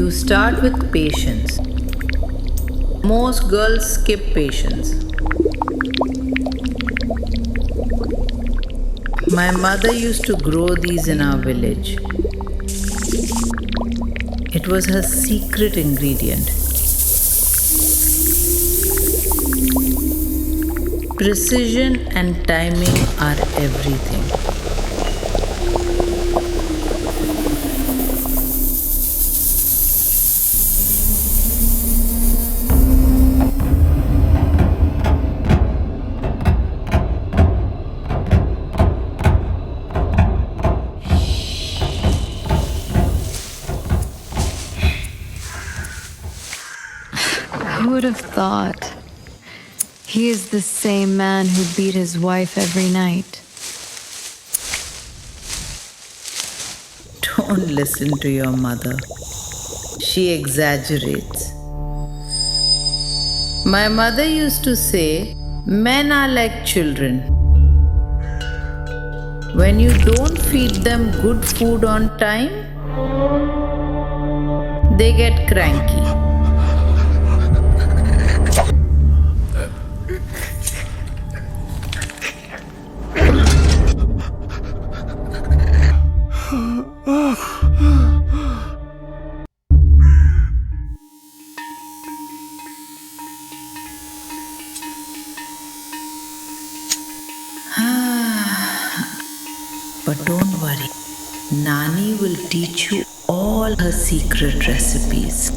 You start with patience. Most girls skip patience. My mother used to grow these in our village. It was her secret ingredient. Precision and timing are everything. Who would have thought? He is the same man who beat his wife every night. Don't listen to your mother. She exaggerates. My mother used to say, men are like children. When you don't feed them good food on time, they get cranky. But don't worry, Nani will teach you all her secret recipes.